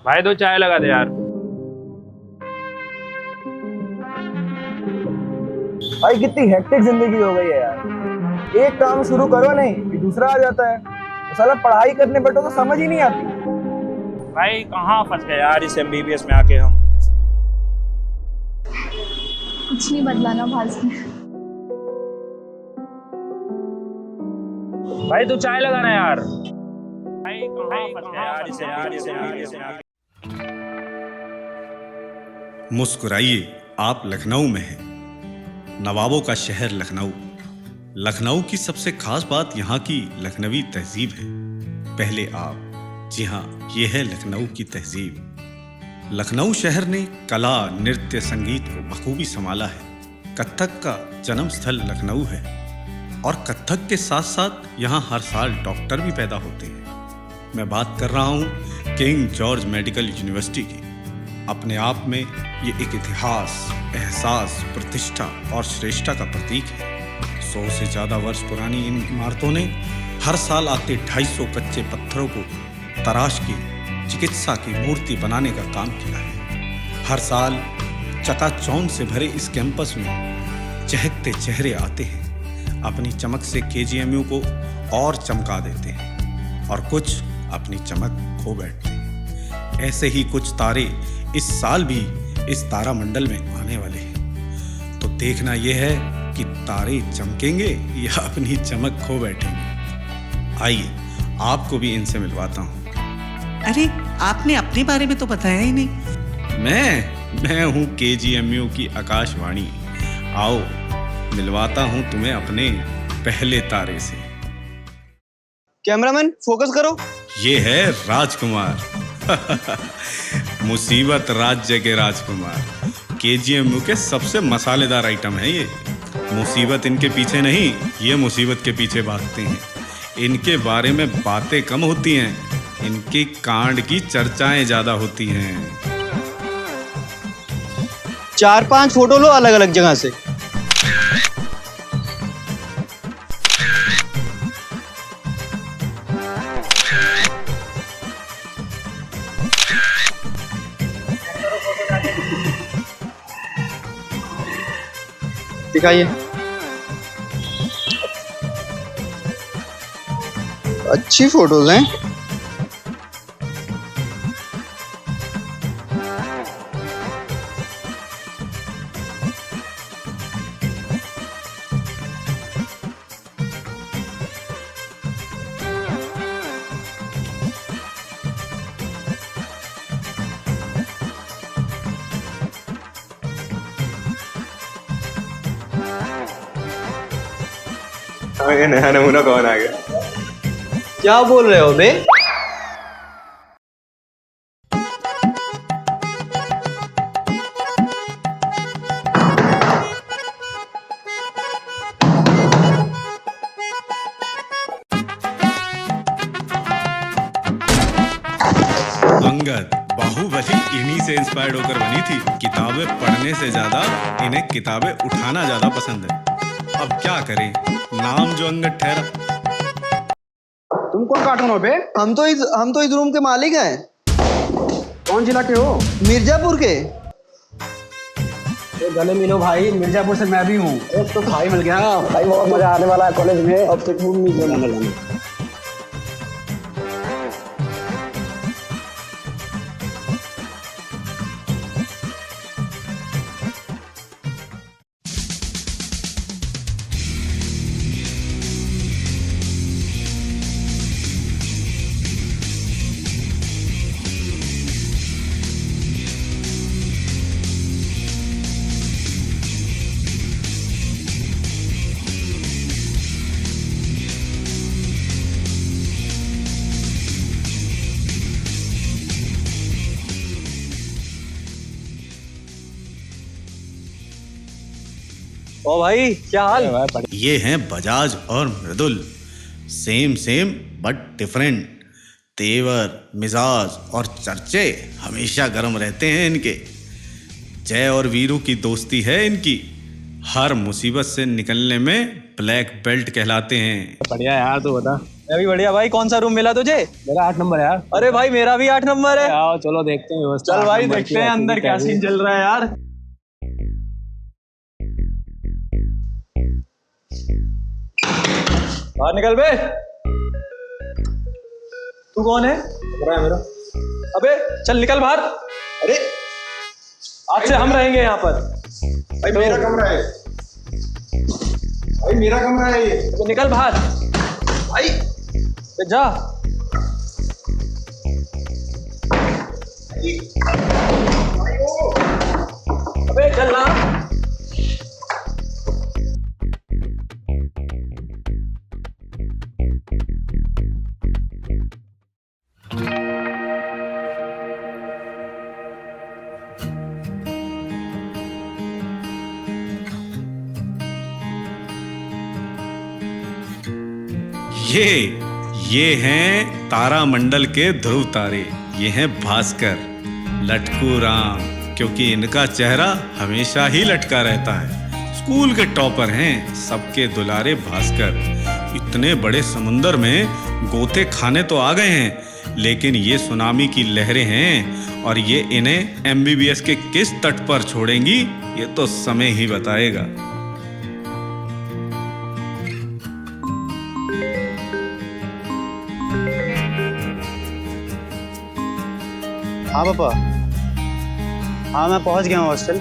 भाई दो चाय लगा दे यार। भाई कितनी हेक्टिक जिंदगी हो गई है यार। एक काम शुरू करो नहीं कि दूसरा आ जाता है। तो साला पढ़ाई करने बैठो तो समझ ही नहीं आती। भाई कहाँ फंस गए यार इस एमबीबीएस में आके हम। कुछ नहीं बदला ना भाज में। भाई तू चाय लगा ना यार। भाई कहाँ फंस गए यार इस एमबीबीएस में आके। मुस्कुराइए, आप लखनऊ में हैं। नवाबों का शहर लखनऊ। लखनऊ की सबसे खास बात यहाँ की लखनवी तहजीब है। पहले आप, जी हाँ, ये है लखनऊ की तहजीब। लखनऊ शहर ने कला, नृत्य, संगीत को बखूबी संभाला है। कत्थक का जन्म स्थल लखनऊ है और कत्थक के साथ साथ यहाँ हर साल डॉक्टर भी पैदा होते हैं। मैं बात कर रहा हूँ किंग जॉर्ज मेडिकल यूनिवर्सिटी की। अपने आप में ये एक इतिहास, एहसास, प्रतिष्ठा और श्रेष्ठता का प्रतीक है। 100 से ज़्यादा वर्ष पुरानी इन इमारतों ने हर साल आते 250 कच्चे पत्थरों को तराश के चिकित्सा की मूर्ति बनाने का काम किया है। हर साल चकाचौंध से भरे इस कैंपस में चहकते चेहरे आते हैं, अपनी चमक से केजीएमयू को और चमका देते हैं और कुछ अपनी चमक खो बैठते हैं। ऐसे ही कुछ तारे इस साल भी इस तारामंडल में आने वाले हैं। तो देखना यह है कि तारे चमकेंगे या अपनी चमक खो बैठेंगे। आइए आपको भी इनसे मिलवाता हूँ। अरे, आपने अपने बारे में तो बताया ही नहीं। मैं हूँ केजीएमयू की आकाशवाणी। आओ मिलवाता हूँ तुम्हें अपने पहले तारे से। कैमरामैन फोकस करो। ये है राजकुमार। मुसीबत राज्य के राजकुमार। केजीएमयू के सबसे मसालेदार आइटम है ये। मुसीबत इनके पीछे नहीं, ये मुसीबत के पीछे भागते हैं। इनके बारे में बातें कम होती हैं, इनके कांड की चर्चाएं ज्यादा होती हैं। 4-5 फोटो लो अलग अलग जगह से। दिखाइए। अच्छी फोटोज हैं। नया नमूना कौन आ गया? क्या बोल रहे हो बे? अंगद, बाहुबली इन्हीं से इंस्पायर्ड होकर बनी थी। किताबें पढ़ने से ज्यादा इन्हें किताबें उठाना ज्यादा पसंद है। अब क्या करें, नाम जो अंगद ठहरा। तुम कौन कार्टून हो बे? हम तो इस रूम के मालिक हैं। कौन जिला के हो? मिर्जापुर के। गले मिलो भाई, मिर्जापुर से मैं भी हूँ। एक तो भाई मिल गया भाई, बहुत मजा आने वाला है कॉलेज में। अब तो घूम नहीं जाना। ओ भाई, क्या हाल? ये हैं बजाज और मृदुल। Same but different. तेवर, मिजाज और चर्चे हमेशा गर्म रहते हैं इनके। जय और वीरू की दोस्ती है इनकी। हर मुसीबत से निकलने में ब्लैक बेल्ट कहलाते हैं। बढ़िया यार, तू बता। मैं भी बढ़िया भाई। कौन सा रूम मिला तुझे? मेरा 8 नंबर है यार। अरे भाई मेरा भी 8 नंबर है। आओ चलो देखते हैं व्यवस्था। चल भाई देखते हैं अंदर क्या सीन चल रहा है यार। बाहर निकल बे। तू कौन है? मेरा अबे चल निकल बाहर। अरे आज से हम रहेंगे यहाँ पर। भाई मेरा कमरा है, भाई मेरा कमरा है ये। तो निकल बाहर भाई। जा अबे चल ना। ये हैं तारामंडल के ध्रुव तारे। ये हैं भास्कर, लटकू राम, क्योंकि इनका चेहरा हमेशा ही लटका रहता है। स्कूल के टॉपर हैं, सबके दुलारे भास्कर। इतने बड़े समुंदर में गोते खाने तो आ गए हैं, लेकिन ये सुनामी की लहरें हैं और ये इन्हें MBBS के किस तट पर छोड़ेंगी ये तो समय ही बताएगा। हाँ पापा, हाँ मैं पहुंच गया हूँ हॉस्टल।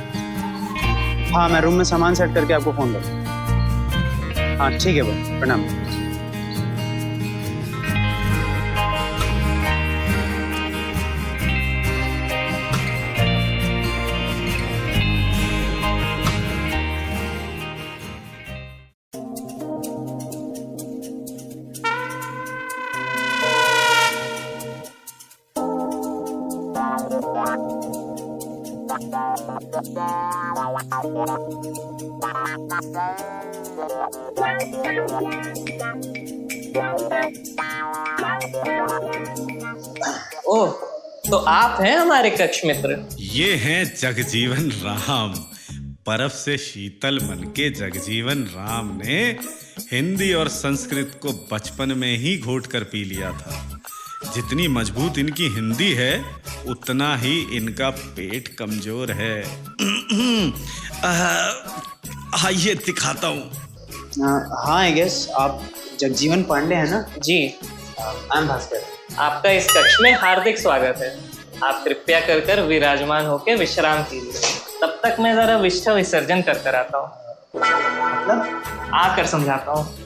हाँ मैं रूम में सामान सेट करके आपको फोन करूँ। हाँ ठीक है भाई, प्रणाम। ओह, तो आप हैं हमारे कक्ष मित्र। ये हैं जगजीवन राम। बर्फ से शीतल मन के जगजीवन राम ने हिंदी और संस्कृत को बचपन में ही घोट कर पी लिया था। जितनी मजबूत इनकी हिंदी है उतना ही इनका पेट कमजोर है। आइए दिखाता हूँ। हाँ आई गेस आप जगजीवन पांडे हैं ना? जी, आई एम भास्कर। आपका इस कक्ष में हार्दिक स्वागत है। आप कृपया कर विराजमान होकर विश्राम कीजिए। तब तक मैं जरा विष्ठा विसर्जन कर आता हूँ। मतलब आकर समझाता हूँ।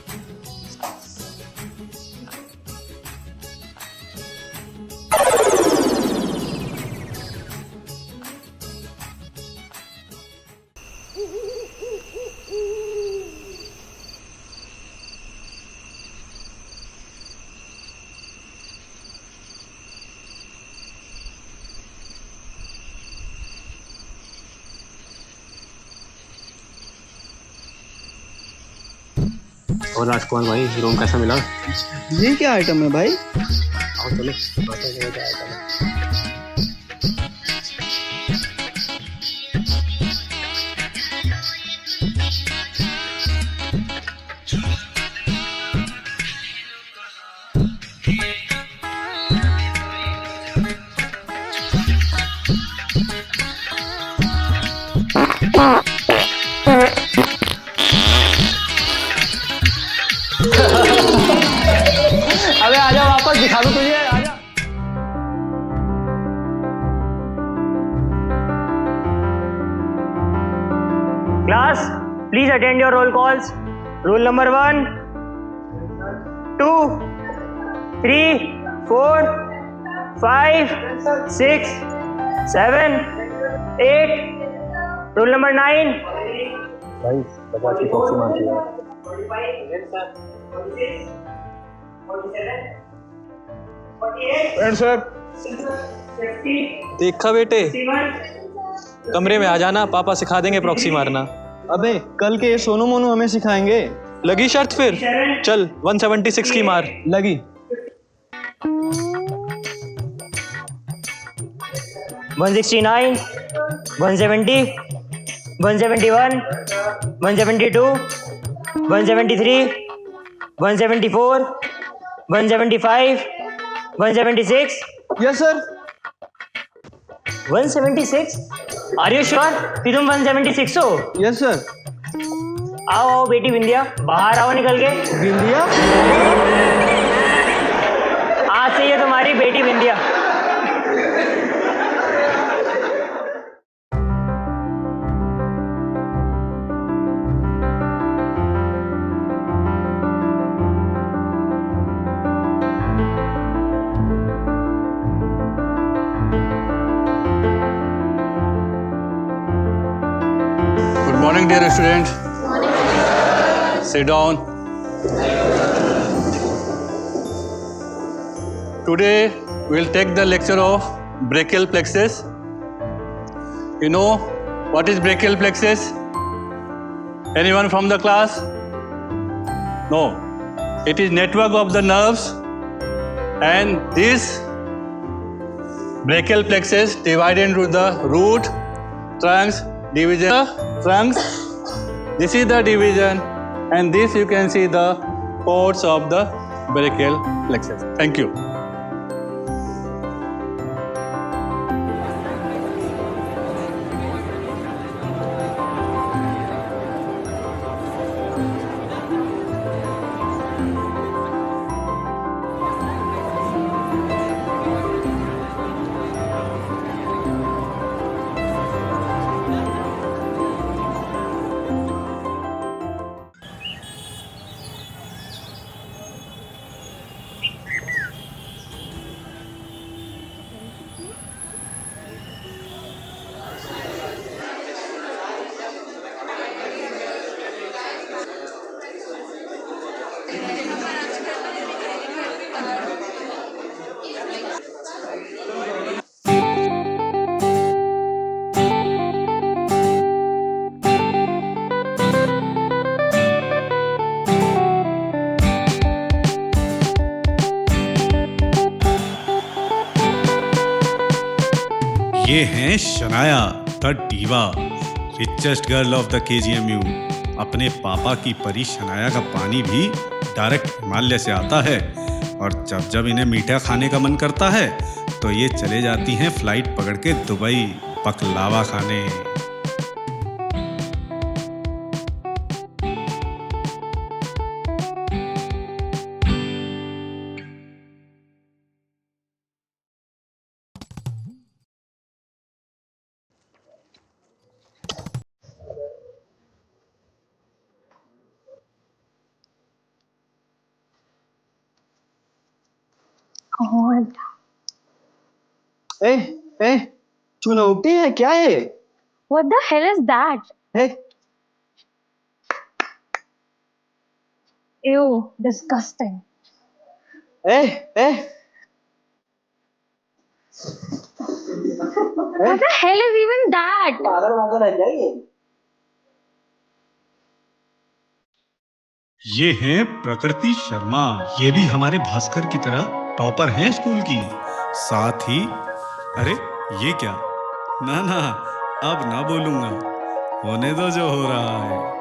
और राजकुमार भाई, रूम कैसा मिला? ये क्या आइटम है भाई? आओ चलो क्या आइटम है। अबे आजा वापस दिखा दूं तुझे। आजा। Class, please attend your roll calls. Rule number 1, 2, 3, 4, 5, 6, 7, 8. Rule number 9. भाई बजाज की प्रॉक्सी मारती है। सर देखा बेटे, कमरे में आ जाना, पापा सिखा देंगे प्रॉक्सी मारना। अबे कल के ये सोनू मोनू हमें सिखाएंगे। लगी शर्त फिर? चल 176 की मार। लगी। 169, 170, 171, 172, 173, 174, 175, 176. Yes sir. 176? Are you sure कि तुम 176 हो? Yes sir. आओ आओ बेटी बिंदिया, बाहर आओ निकल के। बिंदिया? आज से ये तुम्हारी बेटी बिंदिया। Good morning, dear students. Sit down. Today we'll take the lecture of brachial plexus. You know what is brachial plexus? Anyone from the class? No. It is network of the nerves, and this brachial plexus divided into the root, trunks, division, trunks. This is the division, and this you can see the chords of the brachial plexus. Thank you. ये हैं Shanaya the diva, richest girl of the KGMU। अपने पापा की परी शनाया का पानी भी direct Himalaya से आता है, और जब जब इन्हें मीठा खाने का मन करता है तो ये चले जाती हैं फ्लाइट पकड़ के दुबई बकलावा खाने। God. ए चूना उपटी है क्या है? What the hell is that? A Ew, disgusting. A What the hell is even that? पागल वागल है क्या ये? ये हैं प्रकृति शर्मा, ये भी हमारे भास्कर की तरह टॉपर हैं स्कूल की। साथ ही अरे ये क्या, ना ना अब ना बोलूंगा, होने दो जो हो रहा है।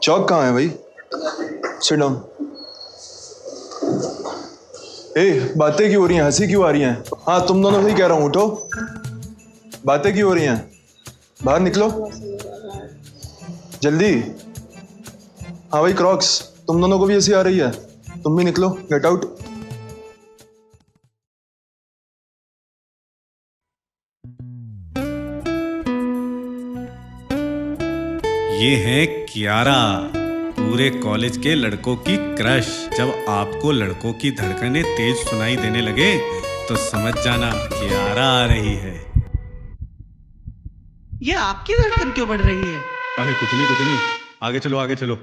चौक कहाँ है भाई? Sit down. बातें क्यों हो रही हैं? हंसी क्यों आ रही हैं? हाँ तुम दोनों से ही कह रहा हूँ, उठो। बातें क्यों हो रही हैं? बाहर निकलो जल्दी। हाँ भाई क्रॉक्स, तुम दोनों को भी ऐसी आ रही है, तुम भी निकलो, गेट आउट। ये है कियारा, पूरे कॉलेज के लड़कों की क्रश। जब आपको लड़कों की धड़कनें तेज सुनाई देने लगे तो समझ जाना कि आरा आ रही है। ये आपकी धड़कन क्यों बढ़ रही है? अरे कुछ नहीं, आगे चलो आगे चलो।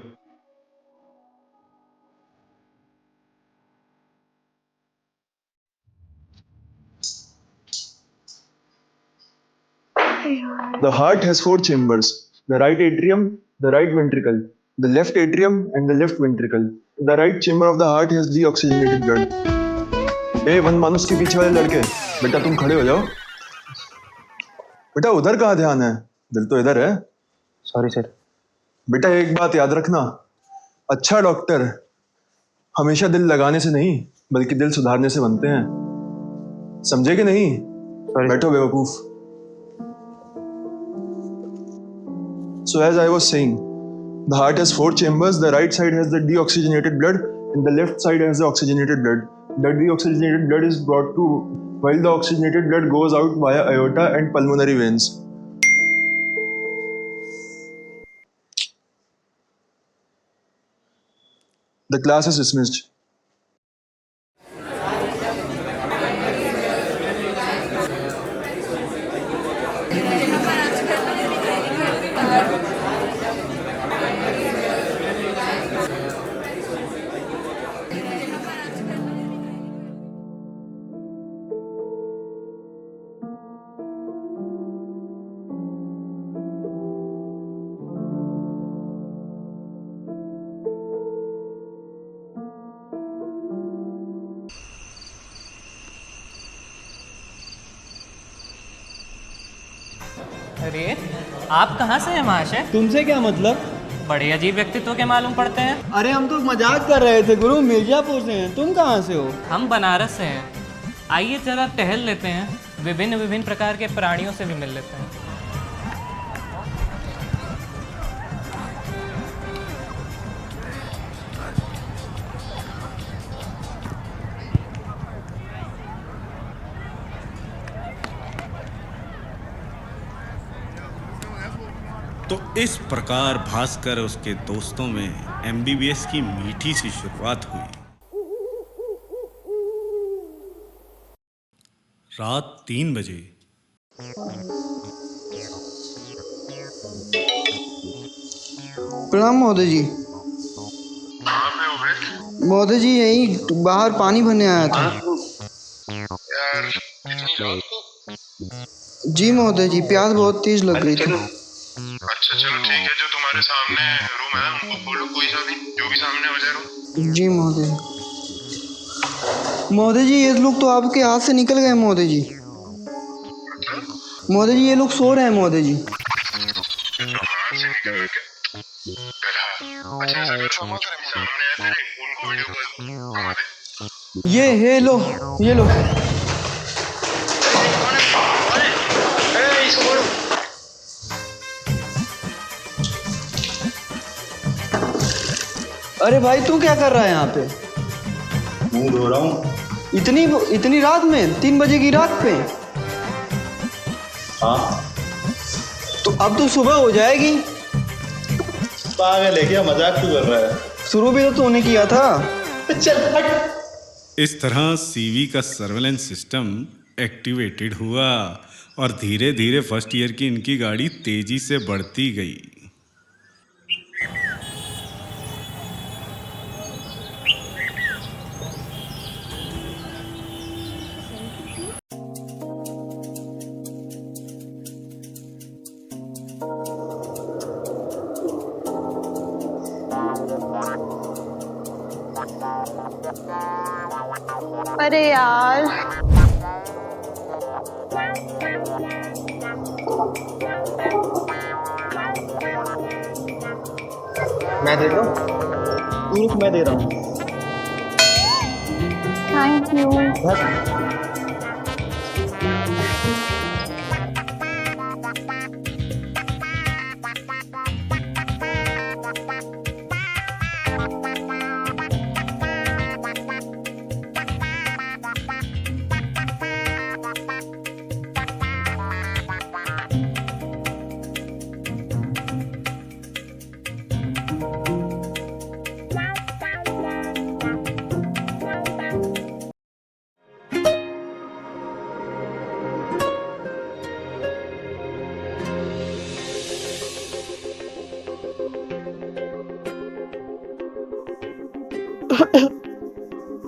The heart has 4 chambers: the right atrium, the right ventricle, the left atrium, and the left ventricle. The right chamber of the heart has deoxygenated blood. A one मानुस के पीछे वाले लड़के, बेटा तुम खड़े हो जाओ। बेटा उधर कहाँ ध्यान है? दिल तो इधर है। Sorry sir. बेटा एक बात याद रखना, अच्छा डॉक्टर हमेशा दिल लगाने से नहीं बल्कि दिल सुधारने से बनते हैं, समझे कि नहीं? बैठो बेवकूफ। So as I was saying, the heart has 4 chambers. The right side has the deoxygenated blood and the left side has the oxygenated blood. The deoxygenated blood is brought to, while the oxygenated blood goes out via aorta and pulmonary veins. The class is dismissed. अरे आप कहाँ से हैं महाशय? तुमसे क्या मतलब? बड़े अजीब व्यक्तित्व के मालूम पड़ते हैं। अरे हम तो मजाक कर रहे थे गुरु, मिर्जापुर से हैं। तुम कहाँ से हो? हम बनारस से हैं। आइए जरा टहल लेते हैं, विभिन्न विभिन्न प्रकार के प्राणियों से भी मिल लेते हैं। तो इस प्रकार भास्कर उसके दोस्तों में एमबीबीएस की मीठी सी शुरुआत हुई। रात 3 बजे प्रणाम महोदय जी। महोदय जी यही बाहर पानी भरने आया था। जी महोदय जी, प्यास बहुत तेज लग रही थी। अच्छा चलो ठीक है, जो तुम्हारे सामने रूम है उनको खोलो, कोई सा भी जो भी सामने हो जाए रूम। जी महोदय। महोदय जी ये लोग तो आपके हाथ से निकल गए महोदय जी। महोदय जी ये लोग सो रहे हैं महोदय जी। हाथ से निकल गए? अच्छा ऐसा कर, सामने है तेरे, उनको वीडियो कॉल करा दे। ये लो, ये लो। अरे भाई तू क्या कर रहा है यहाँ पे? मुंह धो रहा हूँ। इतनी रात में, 3 बजे की रात पे? हाँ तो अब तो सुबह हो जाएगी। पागल है क्या? मजाक क्यों कर रहा है? शुरू भी तो तूने किया था। चल हट। इस तरह सीवी का सर्वेलेंस सिस्टम एक्टिवेटेड हुआ और धीरे धीरे फर्स्ट ईयर की इनकी गाड़ी तेजी से बढ़ती गई। अरे यार मैं दे दूं? तू रुक, मैं दे रहा हूँ। Thank you.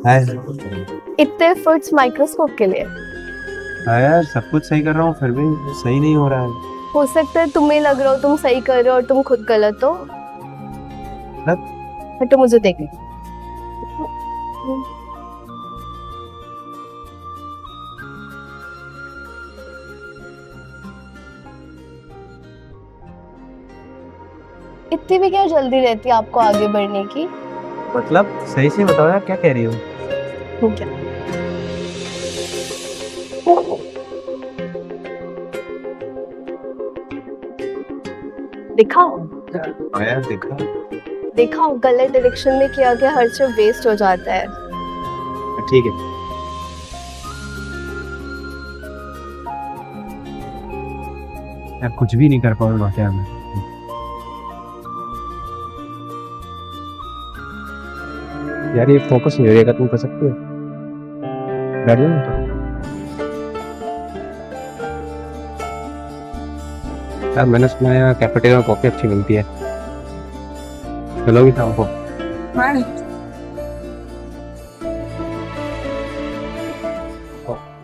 है इतने एफर्ट्स माइक्रोस्कोप के लिए। यार सब कुछ सही कर रहा हूँ फिर भी सही नहीं हो रहा है। हो सकता है तुम्हें लग रहा हो तुम सही कर रहे हो और तुम खुद गलत हो। तो मुझे देख। इतनी भी क्या जल्दी रहती है आपको आगे बढ़ने की? मतलब सही से बताओ यार क्या कह रही हो? क्या? दिखाओ। यार देखा दिखाओ गलत डायरेक्शन में किया गया हर चीज वेस्ट हो जाता है। ठीक है। यार कुछ भी नहीं कर पाऊंगा क्या मैं? यार ये फोकस नहीं हो रहेगा, तुम कर सकते हो? बैठ जाओ तो। यार मैंने सुना है कैफेटेरिया में कॉफी अच्छी मिलती है, चलोगी शाम को?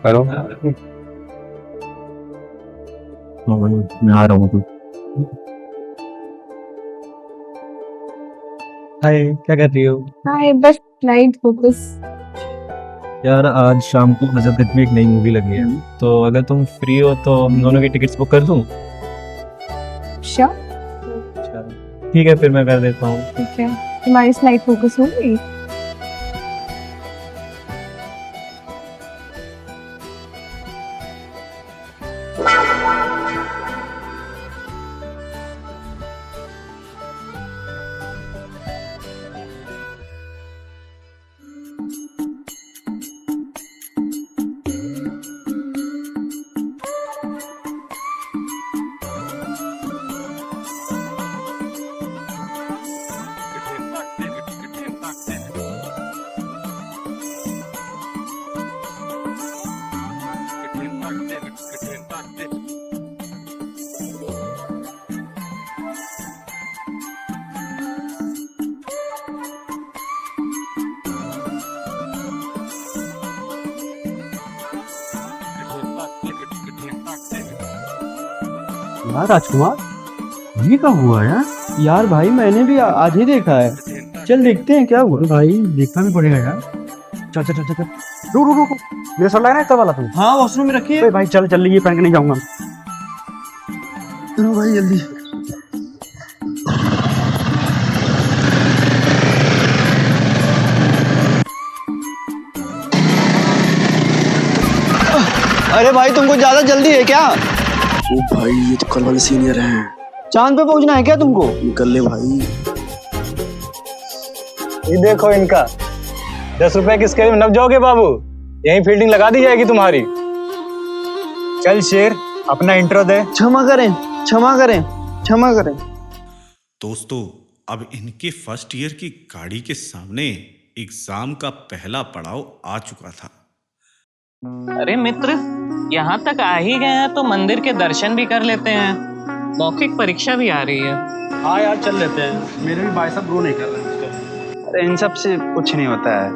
करो मैं आ रहा हूँ। हाय क्या कर रही हो? हाय बस लाइट फोकस। यार आज शाम को नजर में एक नई मूवी लगी है, तो अगर तुम फ्री हो तो हम दोनों की टिकट्स बुक कर दूं? श्योर। ठीक है फिर मैं कर देता हूँ। ठीक है तुम्हारी स्लाइड फोकस हो गई? यार राजकुमार ये कब हुआ यार? यार भाई मैंने भी आज ही देखा है। चल देखते हैं क्या हुआ। भाई देखना भी पड़ेगा यार। चल चल चल चल रुक रुक रुक, मेरा सर लग रहा है कब वाला तुम? हाँ वॉशरूम में रखी है। भाई चल चल ये पहन के नहीं जाऊंगा। चलो भाई जल्दी। अरे भाई तुमको ज्यादा जल्दी है क्या? ओ भाई ये तो कल वाले सीनियर हैं। चांद पे पहुंचना है क्या तुमको? निकल ले भाई। ये देखो इनका 10 रुपए की स्केल में नप जाओगे बाबू, यही फील्डिंग लगा दी जाएगी तुम्हारी। चल शेर अपना इंट्रो दे। क्षमा करें क्षमा करें क्षमा करें। दोस्तों अब इनके फर्स्ट ईयर की गाड़ी के सामने एग्जाम का पहला पड़ाव आ चुका था। अरे मित्र यहाँ तक आ ही गए हैं तो मंदिर के दर्शन भी कर लेते हैं, मौखिक परीक्षा भी आ रही है। हाँ यार चल लेते हैं, मेरे भी भाई साहब रो नहीं कर रहे हैं। अरे इन सब से कुछ नहीं होता है।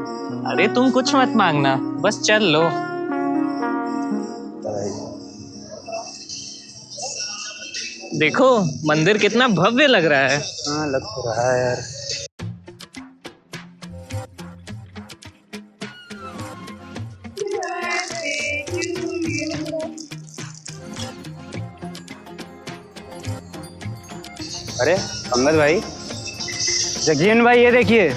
अरे तुम कुछ मत मांगना, बस चल लो। देखो मंदिर कितना भव्य लग रहा है। हाँ लग तो रहा है यार। अरे अंगद भाई, जगजीवन भाई ये देखिए,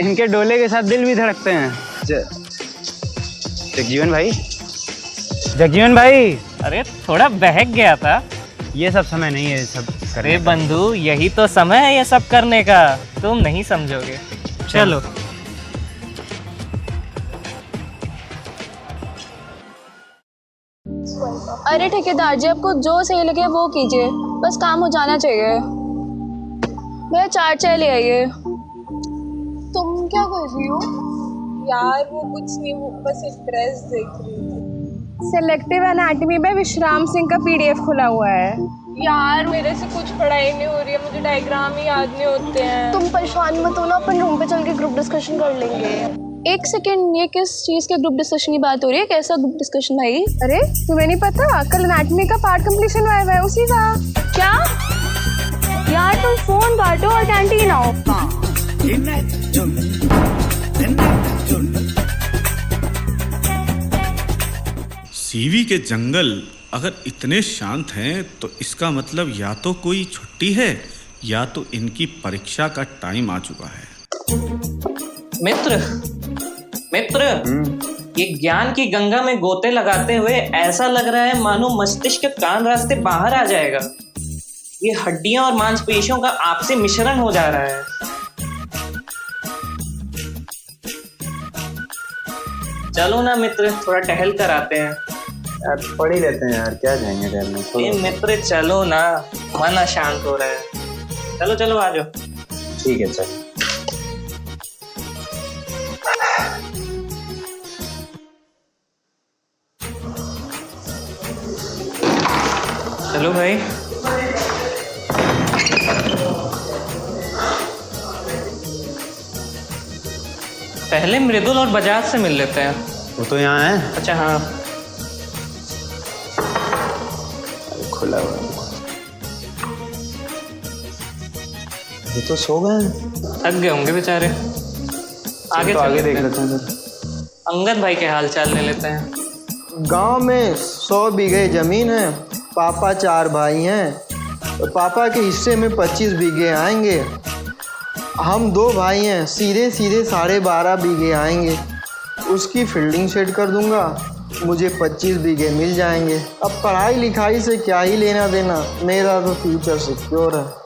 इनके डोले के साथ दिल भी धड़कते हैं। जगजीवन भाई, जगजीवन भाई। अरे थोड़ा बहक गया था। ये सब समय नहीं है सब करने अरे बंधु यही तो समय है ये सब करने का, तुम नहीं समझोगे। चलो अरे ठेकेदार जी आपको जो सही लगे वो कीजिए, बस काम हो जाना चाहिए। भैया 4 चाय ले आइए। तुम क्या कर रही हो? यार वो कुछ नहीं, वो बस एक ड्रेस देख रही थी। सेलेक्टिव एनाटॉमी में विश्राम सिंह का पीडीएफ खुला हुआ है। यार मेरे से कुछ पढ़ाई नहीं हो रही है, मुझे डायग्राम ही याद नहीं होते हैं। तुम परेशान मत हो ना, अपन रूम पे चल के ग्रुप डिस्कशन कर लेंगे। एक सेकेंड, ये किस चीज़ के ग्रुप डिस्कशन की बात हो रही है? कैसा ग्रुप डिस्कशन भाई? अरे तुम्हें नहीं पता, कल एनाटॉमी का पार्ट कंप्लीशन हुआ है उसी का। क्या यार, तुम फोन काटो और कैंटीन आओ। सीवी के जंगल अगर इतने शांत हैं तो इसका मतलब या तो कोई छुट्टी है या तो इनकी परीक्षा का टाइम आ चुका है। मित्र, ये ज्ञान की गंगा में गोते लगाते हुए ऐसा लग रहा है मानो मस्तिष्क के कान रास्ते बाहर आ जाएगा। ये हड्डियां और मांसपेशियों का आपसी मिश्रण हो जा रहा है। चलो ना मित्र, थोड़ा टहल कर आते हैं। यार पढ़ ही लेते हैं यार, क्या जाएंगे टहलने। मित्र चलो ना, मन अशांत हो रहा है। चलो चलो आ जाओ। ठीक है चल। चलो भाई। पहले मृदुल और बजाज से मिल लेते हैं। वो तो यहाँ है। अच्छा हाँ, खुला हुआ है। ये तो सो गए, थक गए होंगे बेचारे। आगे तो आगे देख लेते हैं। अंगद भाई के हाल चाल ले लेते हैं। गांव में 100 बीघे जमीन है। पापा 4 भाई हैं, तो पापा के हिस्से में 25 बीघे आएंगे। हम 2 भाई हैं, सीधे 12.5 बीघे आएंगे। उसकी फील्डिंग सेट कर दूंगा, मुझे 25 बीघे मिल जाएंगे। अब पढ़ाई लिखाई से क्या ही लेना देना, मेरा तो फ्यूचर सिक्योर है।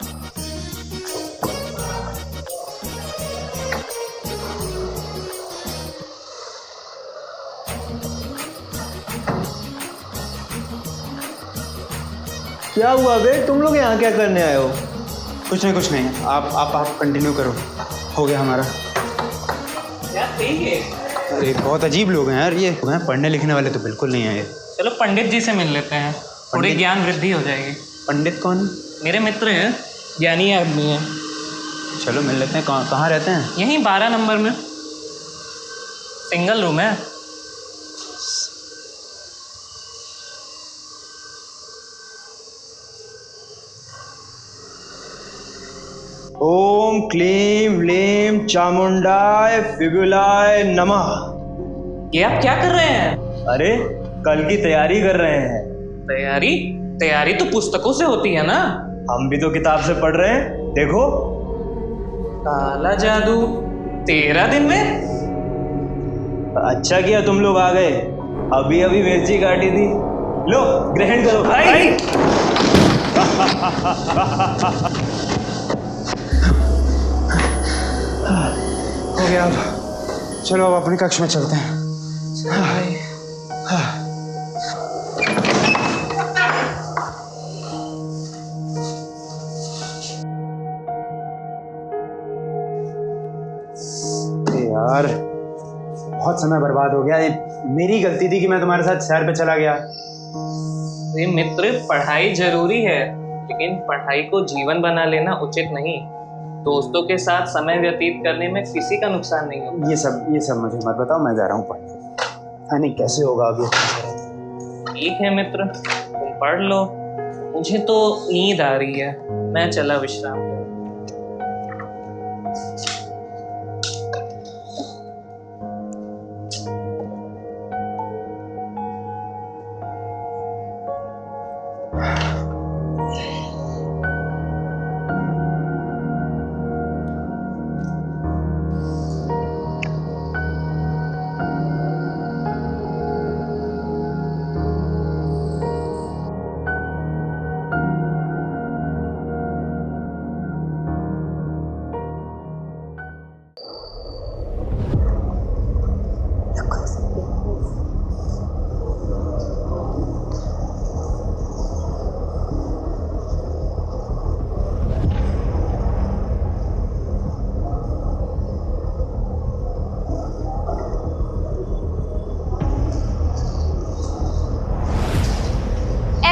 क्या हुआ बे, तुम लोग यहाँ क्या करने आए हो? कुछ नहीं, आप कंटिन्यू करो। हो गया हमारा। यार ठीक है। अरे बहुत अजीब लोग हैं यार ये, पढ़ने लिखने वाले तो बिल्कुल नहीं आए। चलो पंडित जी से मिल लेते हैं, थोड़ी ज्ञान वृद्धि हो जाएगी। पंडित कौन? मेरे मित्र हैं, ज्ञानी आदमी हैं। चलो मिल लेते हैं। कहाँ रहते हैं? यहीं 12 नंबर में, सिंगल रूम है। ओम क्लीम व्लीम चामुंडाय फिबुलाय नमः। ये आप क्या कर रहे हैं? अरे कल की तैयारी कर रहे हैं। तैयारी तो पुस्तकों से होती है ना। हम भी तो किताब से पढ़ रहे हैं, देखो। काला जादू 13 दिन में। अच्छा किया तुम लोग आ गए, अभी मिर्ची काटी थी। लो ग्रहण करो भाई। हो गया। अब चलो अब अपनी कक्ष में चलते हैं। यार बहुत समय बर्बाद हो गया। ये मेरी गलती थी कि मैं तुम्हारे साथ शहर पे चला गया। ये मित्र, पढ़ाई जरूरी है, लेकिन पढ़ाई को जीवन बना लेना उचित नहीं। दोस्तों के साथ समय व्यतीत करने में किसी का नुकसान नहीं होगा। ये सब मुझे मत बताओ, मैं जा रहा हूँ पढ़ने। हाँ नहीं कैसे होगा अभी। ठीक है मित्र, तुम पढ़ लो, मुझे तो नींद आ रही है, मैं चला विश्राम करने।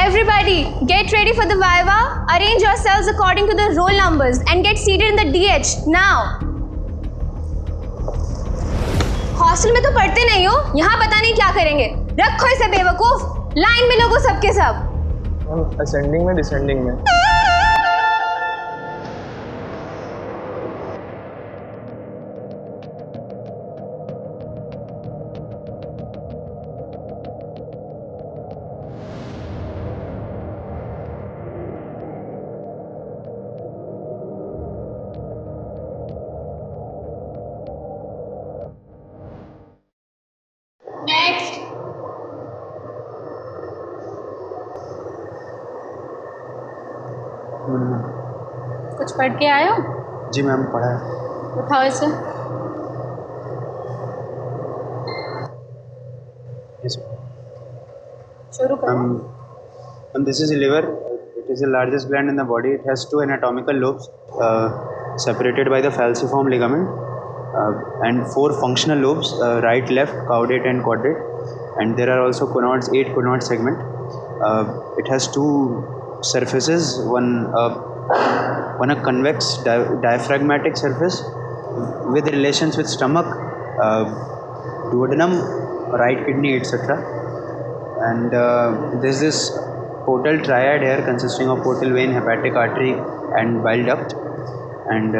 Everybody, get ready for the Viva. Arrange yourselves according to the roll numbers and get seated in the DH now. Hostel में तो पढ़ते नहीं हो, यहाँ पता नहीं क्या करेंगे। रखो इसे बेवकूफ, लाइन में लोगों सबके सब। असेंडिंग में डिसेंडिंग में। नेक्स्ट। कुछ पढ़ के आए हो? जी मैम, पढ़ा है। उठाओ इसे। शुरू करो। This is liver. It is the largest gland in the body. It has two anatomical lobes separated by the falciform ligament and four functional lobes, right, left, caudate and quadrate. And there are also conoids, 8 conoid segment. It has two surfaces, one a convex diaphragmatic surface with relations with stomach, duodenum, right kidney, etc. And there's this portal triad here consisting of portal vein, hepatic artery and bile duct. And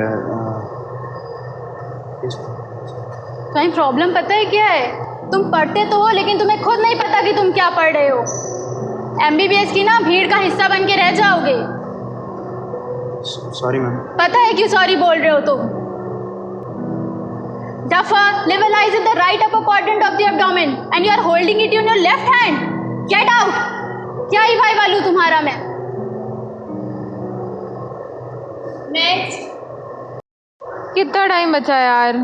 तुम्हें problem पता है क्या है? तुम पढ़ते तो हो लेकिन तुम्हें खुद नहीं पता कि तुम क्या पढ़ रहे हो। MBBS की ना भीड़ का हिस्सा बन के रह जाओगे। Sorry ma'am. पता है क्यों सॉरी बोल रहे हो तुम? Duffer, liver lies in the right upper quadrant of the abdomen and you are holding it in your left hand. Get out! क्या ही भाई वालू तुम्हारा मैं। Next. कितना टाइम बचा है यार,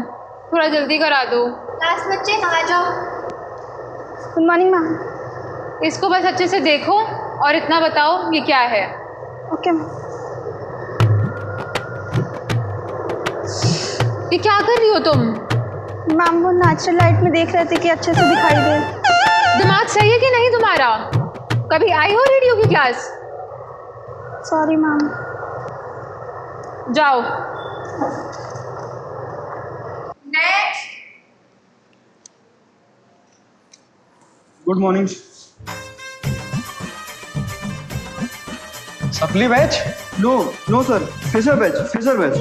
थोड़ा जल्दी करा दो। लास्ट बच्चे आ जाओ। Good morning ma'am. इसको बस अच्छे से देखो और इतना बताओ ये क्या है। Okay ma'am. ये क्या कर रही हो तुम? मैम वो नेचुरल लाइट में देख रहे थे कि अच्छे से दिखाई दे। दिमाग सही है कि नहीं तुम्हारा? कभी आई हो रेडियो की क्लास? Sorry ma'am. जाओ। Next. Good morning. Supply batch? No sir, fresher batch.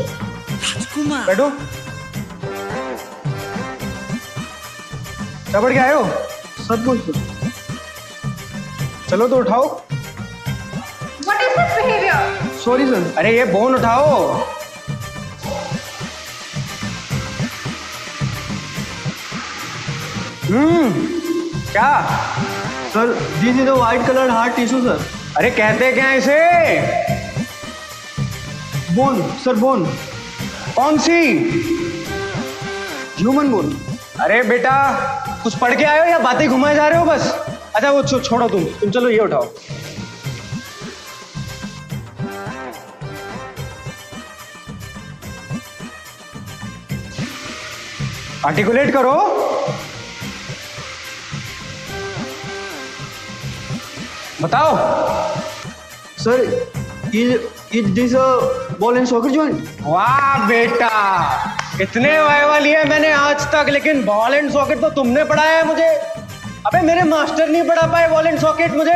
बैठो। क्या पढ़ के आए हो? सब कुछ। चलो तो उठाओ। What is this behavior? Sorry sir. अरे ये बोन उठाओ। क्या? Sir this is a white coloured heart tissue sir. अरे कहते क्या है इसे? Bone sir, bone. कौन सी? Human bone. अरे बेटा कुछ पढ़ के आए हो या बातें घुमाए जा रहे हो बस? अच्छा वो छोड़ो, तुम चलो ये उठाओ। आर्टिकुलेट करो। बताओ। Sir is this a ball and soccer joint? वाह बेटा, इतने वाइवा लिए मैंने आज तक, लेकिन बॉल एंड सॉकेट तो तुमने पढ़ाया है मुझे। अबे मेरे मास्टर नहीं पढ़ा पाए बॉल एंड सॉकेट मुझे।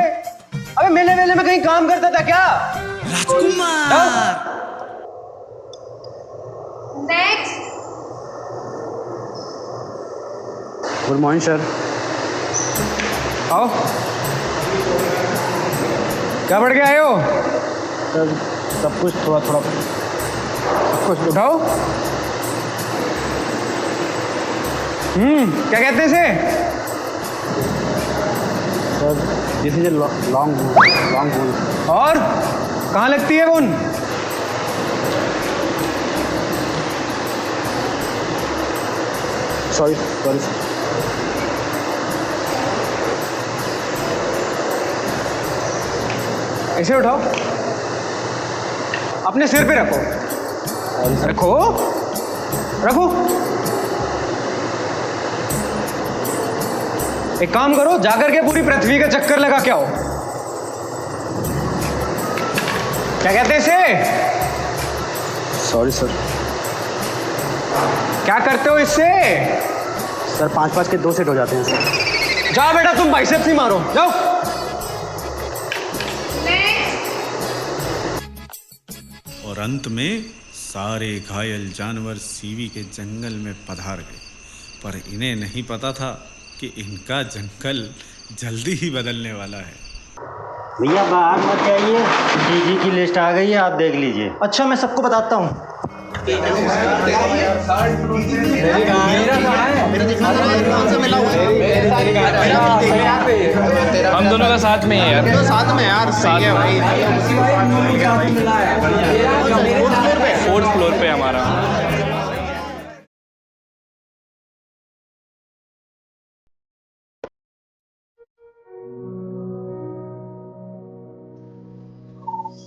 अबे मेले में कहीं काम करता था क्या? राजकुमार। नेक्स्ट। Good morning sir. आओ। क्या पढ़ के आए हो? सर सब कुछ थोड़ा सब कुछ उठाओ। क्या कहते हैं इसे? Sir this is long bone. और कहाँ लगती है बोन? सॉरी। ऐसे उठाओ, अपने सिर पे रखो। रखो। एक काम करो, जाकर के पूरी पृथ्वी का चक्कर लगा के आओ। क्या कहते हैं इसे? Sorry sir. क्या करते हो इससे? सर 5-5 के 2 सेट हो जाते हैं सर। जाओ बेटा तुम बाइसेप्स ही मारो, जाओ। और अंत में सारे घायल जानवर सीवी के जंगल में पधार गए, पर इन्हें नहीं पता था कि इनका जंगल जल्दी ही बदलने वाला है। भैया बाहर मत जाइए, डीजी की लिस्ट आ गई है, आप देख लीजिए। अच्छा मैं सबको बताता हूँ। हम दोनों का साथ में है यार, साथ में यार, सही है भाई। 4th फ्लोर पे हमारा।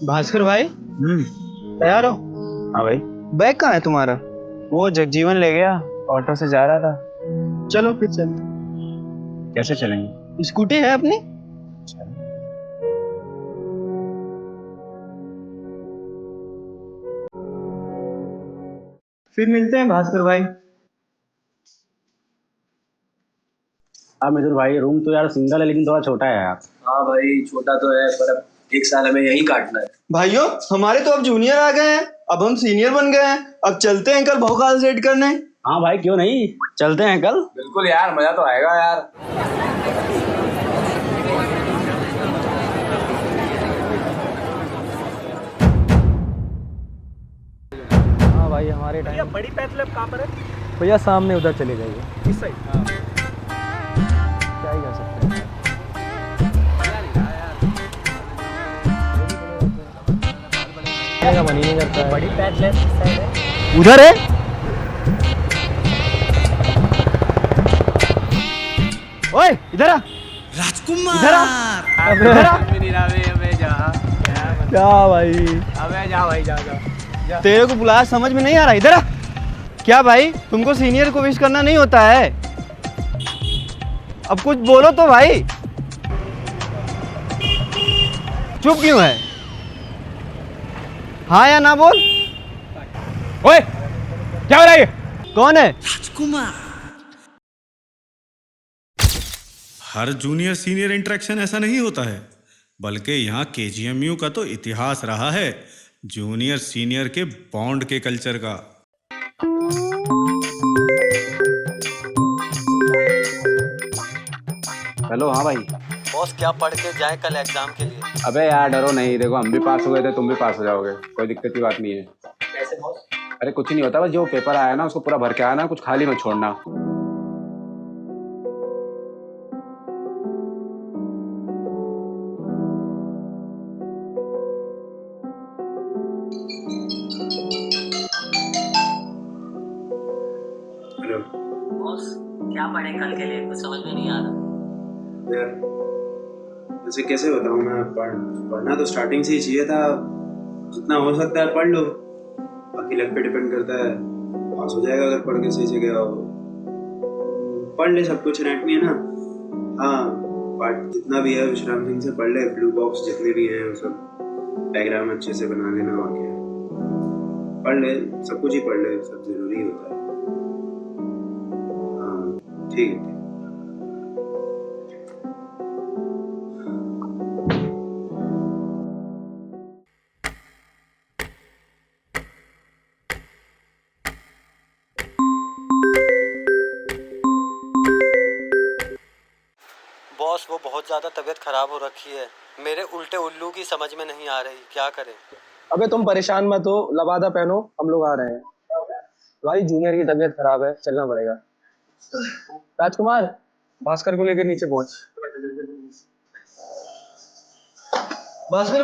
भास्कर भाई तैयार हो? हाँ भाई। बैग कहाँ है तुम्हारा? वो जगजीवन ले गया, ऑटो से जा रहा था। चलो फिर चलते। कैसे चलेंगे? स्कूटी है अपनी? फिर मिलते हैं भास्कर भाई। हाँ मिथुन भाई, रूम तो यार सिंगल है लेकिन थोड़ा छोटा है यार। हाँ भाई छोटा तो है, पर अब 1 साल हमें यही काटना है। भाइयों हमारे तो अब जूनियर आ गए हैं, अब हम सीनियर बन गए हैं। अब चलते हैं कल भोकाल सेट करने। हाँ भाई क्यों नहीं, चलते हैं कल। बिल्कुल यार, मजा तो आएगा यार। हाँ भाई हमारे टाइम। बड़ी पैथ लैब कहाँ पर है? भैया सामने उधर चले जाइए। इस साइड। क्या ही कर सकते हैं। मन ही नहीं करता है। बड़ी पैथ लैब किस साइड है? उधर है। ओए इधर आ। राजकुमार इधर आ। इधर आ। क्या भाई? अबे जा भाई, जा। तेरे को बुलाया समझ में नहीं आ रहा, इधर आ। क्या भाई तुमको सीनियर को विश करना नहीं होता है? अब कुछ बोलो तो भाई। चुप क्यों है? हाँ या ना बोल। ओए क्या हो रहा है? कौन है? राजकुमार। हर जूनियर सीनियर इंटरेक्शन ऐसा नहीं होता है, बल्कि यहाँ केजीएमयू का तो इतिहास रहा है जूनियर सीनियर के बॉन्ड के कल्चर का। हेलो। हाँ भाई। बॉस क्या पढ़ के जाए कल एग्जाम के लिए? अबे यार डरो नहीं, देखो हम भी पास हो गए थे, तुम भी पास हो जाओगे, कोई दिक्कत की बात नहीं है। कैसे बॉस? अरे कुछ नहीं होता, बस जो पेपर आया ना उसको पूरा भर के आना, कुछ खाली मत छोड़ना। बॉस क्या पढ़े कल के लिए, कुछ समझ में नहीं आ रहा यार। वैसे कैसे बताऊँ मैं, पढ़ना तो स्टार्टिंग से ही चाहिए था। जितना हो सकता है पढ़ लो, बाकी लक पे डिपेंड करता है। पास हो जाएगा अगर पढ़ के सही जगह हो। पढ़ ले, सब कुछ नेट में है ना। हाँ पार्ट जितना भी है विश्राम सिंह से पढ़ ले, ब्लू बॉक्स जितने भी हैं वो सब डायग्राम अच्छे से बना लेना। और क्या पढ़ ले, सब कुछ ही पढ़ ले, सब जरूरी होता है। हाँ ठीक है। बॉस वो बहुत ज़्यादा तबीयत खराब हो रखी है, मेरे उल्टे उल्लू की समझ में नहीं आ रही, क्या करें? अबे तुम परेशान मत हो, लबादा पहनो, हम लोग आ रहे हैं। भाई जूनियर की तबीयत खराब है, चलना पड़ेगा। राजकुमार भास्कर को लेकर नीचे पहुंच। भास्कर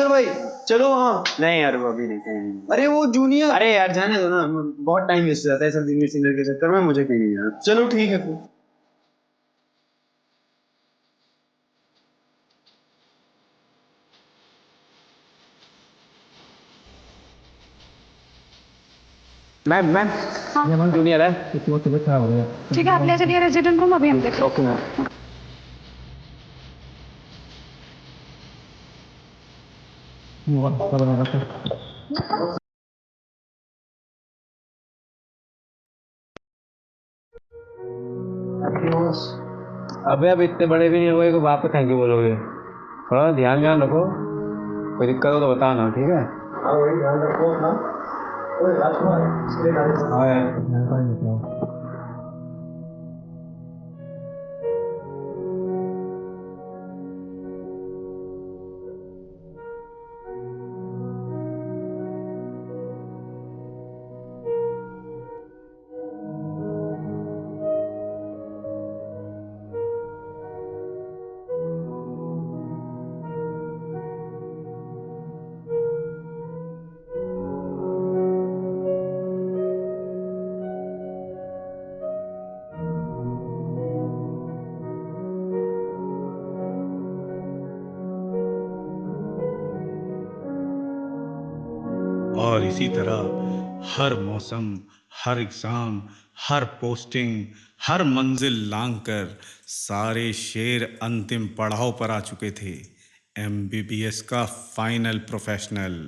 भाई चलो। हाँ नहीं यार वो अभी नहीं। अरे वो जूनियर। अरे यार जाने दो ना, बहुत टाइम वेस्ट हो जाता है सब जूनियर सीनियर के चक्कर में, मुझे कहीं नहीं जाना। चलो ठीक है फिर। मैम हाँ। ये हमारा जूनियर है, इसकी तबीयत खराब हो गई है। ठीक है, आप ले चलिए रेजिडेंट रूम, अभी हम देख। Okay ma'am. अबे अब इतने बड़े भी नहीं हुए कि बाप को थैंक यू बोलोगे। थोड़ा ध्यान रखो, कोई दिक्कत हो तो बताना, ठीक है? हाँ वही ध्यान रखो अपना। ओए राजकुमार, इसके लिए हाँ यार। और इसी तरह हर मौसम, हर एग्जाम, हर पोस्टिंग, हर मंजिल लांघकर सारे शेर अंतिम पड़ाव पर आ चुके थे। एमबीबीएस का फाइनल प्रोफेशनल।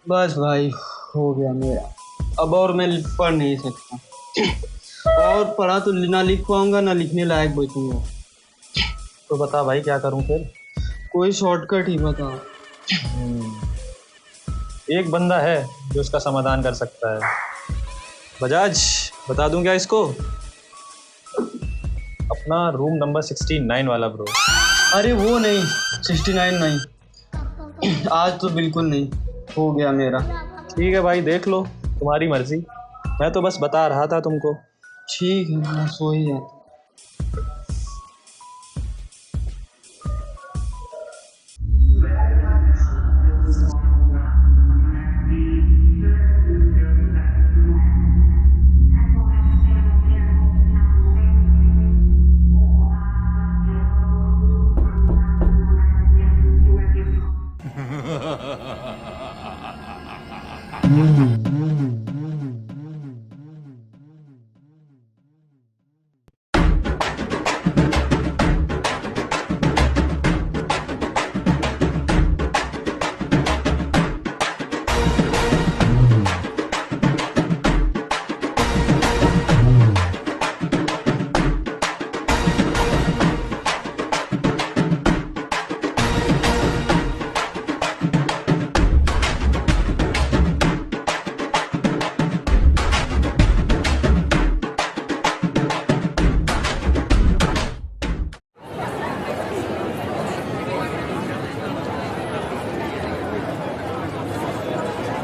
बस भाई हो गया मेरा, अब और मैं पढ़ नहीं सकता। और पढ़ा तो ना लिख पाऊंगा, ना लिखने लायक बचूंगा। तो बता भाई क्या करूं फिर? कोई शॉर्टकट ही बता। एक बंदा है जो इसका समाधान कर सकता है। बजाज, बता दूं क्या इसको? अपना रूम नंबर 69 वाला ब्रो। अरे वो नहीं, 69 नहीं, आज तो बिल्कुल नहीं। हो गया मेरा। ठीक है भाई, देख लो, तुम्हारी मर्जी। मैं तो बस बता रहा था तुमको। ठीक है, मैं सो ही जाता।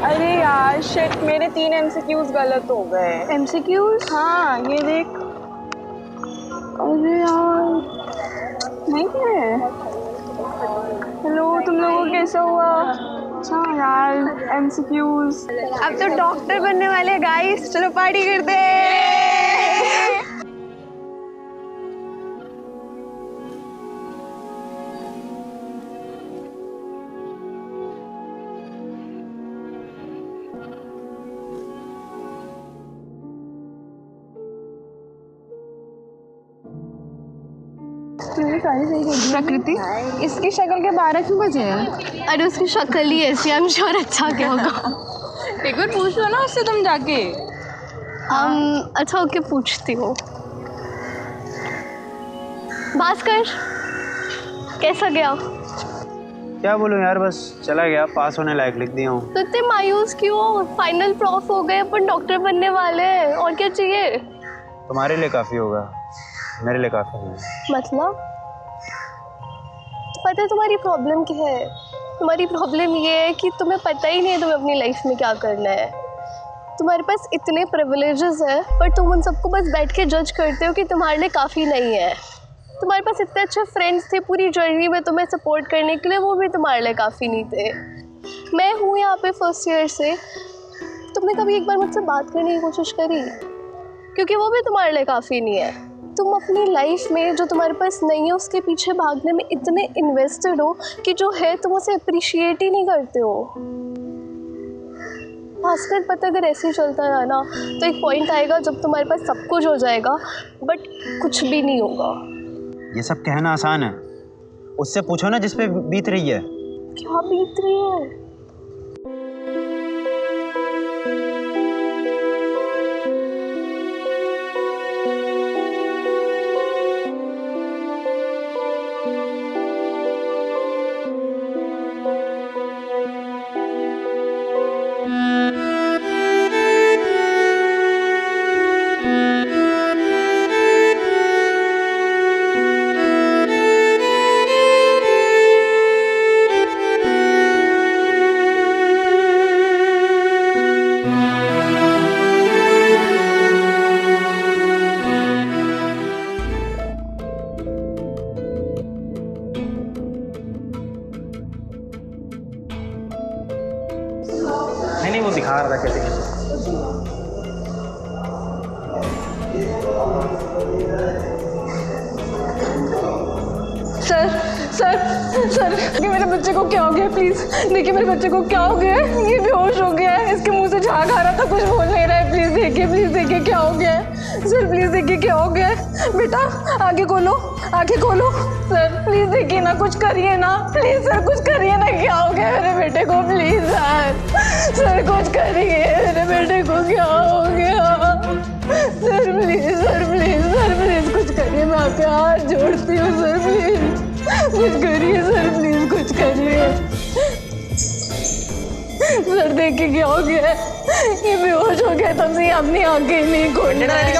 अरे यार शिट, मेरे 3 MCQs गलत हो गए। MCQs? हाँ ये देख। अरे यार नहीं है। हेलो, तुम लोगों को कैसा हुआ? अच्छा यार MCQs। अब तो डॉक्टर बनने वाले गाइस, चलो पार्टी करते हैं। प्रकृति, इसकी शक्ल के 12 क्यों बजे हैं? अरे उसकी शक्ल ही ऐसी, आई एम श्योर अच्छा क्या होगा। एक बार पूछ लो ना उससे तुम जाके। अच्छा ओके, पूछती हूँ। भास्कर कैसा गया? क्या बोलूं यार, बस चला गया, पास होने लायक लिख दिया हूँ। तो इतने मायूस क्यों? फाइनल प्रॉफ हो गए, अपन डॉक्टर बनने वाले हैं, और क्या चाहिए? तुम्हारे लिए काफी होगा, मेरे लिए काफी नहीं। मतलब पता है तुम्हारी प्रॉब्लम क्या है? तुम्हारी प्रॉब्लम ये है कि तुम्हें पता ही नहीं है तुम्हें अपनी लाइफ में क्या करना है। तुम्हारे पास इतने प्रिविलेजेस हैं, पर तुम उन सबको बस बैठ के जज करते हो कि तुम्हारे लिए काफ़ी नहीं है। तुम्हारे पास इतने अच्छे फ्रेंड्स थे पूरी जर्नी में तुम्हें सपोर्ट करने के लिए, वो भी तुम्हारे लिए काफ़ी नहीं थे। मैं हूँ यहाँ पे फर्स्ट ईयर से, तुमने कभी एक बार मुझसे बात करने की कोशिश करी? क्योंकि वो भी तुम्हारे लिए काफ़ी नहीं है। तुम अपनी लाइफ में जो तुम्हारे पास नहीं है उसके पीछे भागने में इतने इन्वेस्टेड हो कि जो है तुम उसे अप्रिशिएट ही नहीं करते हो। भास्कर, पता अगर ऐसे ही चलता रहा ना तो एक पॉइंट आएगा जब तुम्हारे पास सब कुछ हो जाएगा बट कुछ भी नहीं होगा। ये सब कहना आसान है, उससे पूछो ना जिस पे बीत रही है। क्या बीत रही है? नहीं वो दिखा रहा था कैसे। सर सर सर, देखिए मेरे बच्चे को क्या हो गया, प्लीज देखिए मेरे बच्चे को क्या हो गया है। ये बेहोश हो गया है, इसके मुंह से झाग आ रहा था, कुछ बोल नहीं रहा है। प्लीज देखिए क्या हो गया है। सर प्लीज देखिए क्या हो गया है। बेटा आगे खोलो, आगे खोलो। सर प्लीज देखिए ना, कुछ करिए ना प्लीज। सर कुछ करिए ना, क्या हो गया मेरे बेटे को, प्लीज सर कुछ करिए, मेरे बेटे को क्या हो गया। सर प्लीज कुछ करिए, मैं आपके हाथ जोड़ती हूँ। सर प्लीज कुछ करिए, सर प्लीज कुछ करिए। सर देखिए क्या हो गया है, ये बेहोश हो गया तब से अपनी आंखें नहीं खोल रहा है।